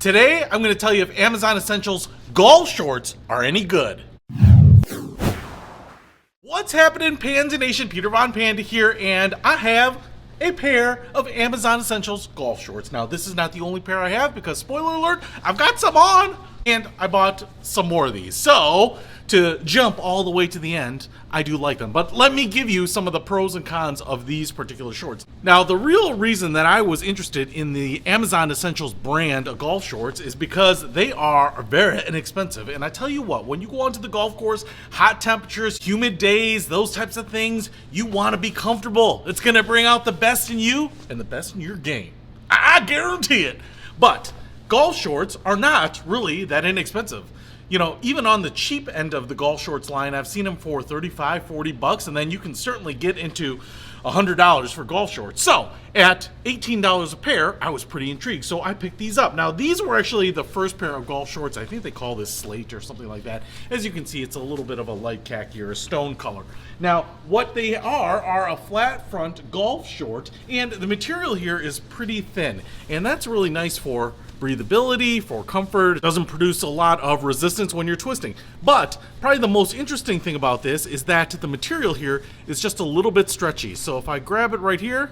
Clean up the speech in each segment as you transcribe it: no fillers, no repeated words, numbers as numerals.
Today, I'm going to tell you if Amazon Essentials golf shorts are any good. What's happening, Panda Nation? Peter Von Panda here, and I have a pair of Amazon Essentials golf shorts. Now, this is not the only pair I have because, spoiler alert, I've got some on, and I bought some more of these. So, to jump all the way to the end, I do like them. But let me give you some of the pros and cons of these particular shorts. Now, the real reason that I was interested in the Amazon Essentials brand of golf shorts is because they are very inexpensive. And I tell you what, when you go onto the golf course, hot temperatures, humid days, those types of things, you want to be comfortable. It's going to bring out the best in you and the best in your game. I guarantee it. But golf shorts are not really that inexpensive. You know, even on the cheap end of the golf shorts line, I've seen them for $35, $40, and then you can certainly get into $100 for golf shorts. So, at $18 a pair, I was pretty intrigued, so I picked these up. Now, these were actually the first pair of golf shorts. I think they call this slate or something like that. As you can see, it's a little bit of a light khaki or a stone color. Now, what they are a flat front golf short, and the material here is pretty thin, and that's really nice for breathability, for comfort. It doesn't produce a lot of resistance when you're twisting. But probably the most interesting thing about this is that the material here is just a little bit stretchy. So if I grab it right here,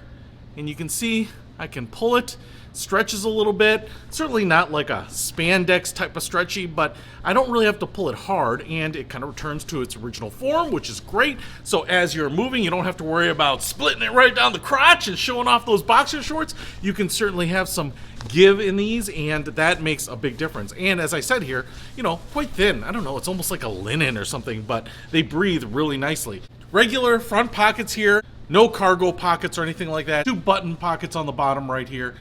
and you can see I can pull it, stretches a little bit. Certainly not like a spandex type of stretchy, but I don't really have to pull it hard, and it kind of returns to its original form, which is great. So as you're moving, you don't have to worry about splitting it right down the crotch and showing off those boxer shorts. You can certainly have some give in these, and that makes a big difference. And as I said here, you know, quite thin. I don't know, it's almost like a linen or something, but they breathe really nicely. Regular front pockets here, no cargo pockets or anything like that. 2 button pockets on the bottom right here.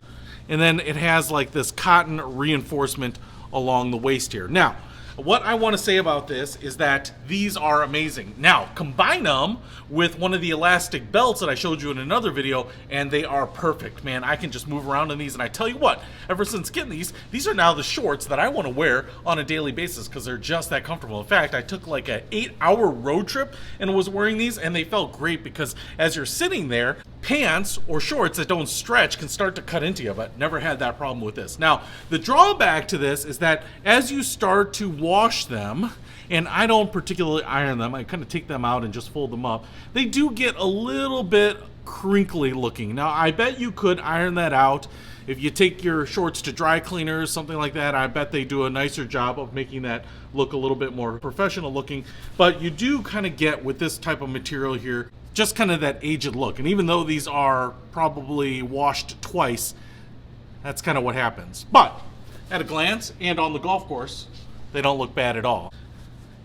And then it has like this cotton reinforcement along the waist here. Now, what I want to say about this is that these are amazing. Now, combine them with one of the elastic belts that I showed you in another video, and they are perfect, man. I can just move around in these, and I tell you what, ever since getting these are now the shorts that I want to wear on a daily basis because they're just that comfortable. In fact, I took like an 8-hour road trip and was wearing these, and they felt great because as you're sitting there, pants or shorts that don't stretch can start to cut into you, but never had that problem with this. Now, the drawback to this is that as you start to wash them, and I don't particularly iron them, I kind of take them out and just fold them up, they do get a little bit crinkly looking. Now, I bet you could iron that out. If you take your shorts to dry cleaners, something like that, I bet they do a nicer job of making that look a little bit more professional looking. But you do kind of get, with this type of material here, just kind of that aged look. And even though these are probably washed twice, that's kind of what happens. But at a glance and on the golf course, they don't look bad at all.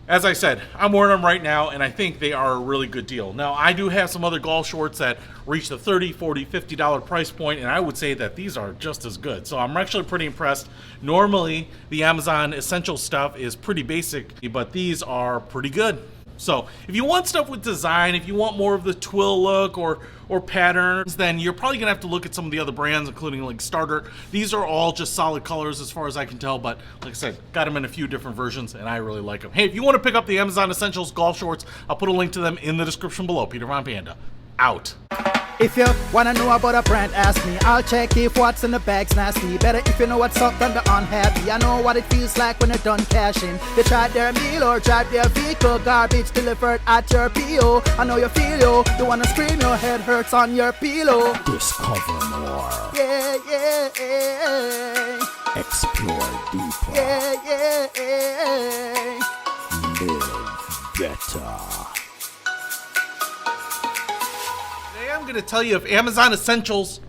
As I said, I'm wearing them right now, and I think they are a really good deal. Now, I do have some other golf shorts that reach the $30, $40, $50 price point, and I would say that these are just as good. So I'm actually pretty impressed. Normally, the Amazon Essential stuff is pretty basic, but these are pretty good. So if you want stuff with design, if you want more of the twill look or patterns, then you're probably gonna have to look at some of the other brands, including like Starter. These are all just solid colors as far as I can tell, but like I said, got them in a few different versions, and I really like them. Hey, if you want to pick up the Amazon Essentials golf shorts, I'll put a link to them in the description below. Peter Von Panda, out. If you wanna know about a brand, ask me. I'll check if what's in the bag's nasty. Better if you know what's up than the unhappy. I know what it feels like when you're done cashing. They tried their meal or drive their vehicle. Garbage delivered at your PO. I know you feel yo. You wanna scream, your head hurts on your pillow. Discover more. Yeah, yeah, yeah. Explore deeper. Yeah, yeah, yeah. Live better. Today I'm going to tell you if Amazon Essentials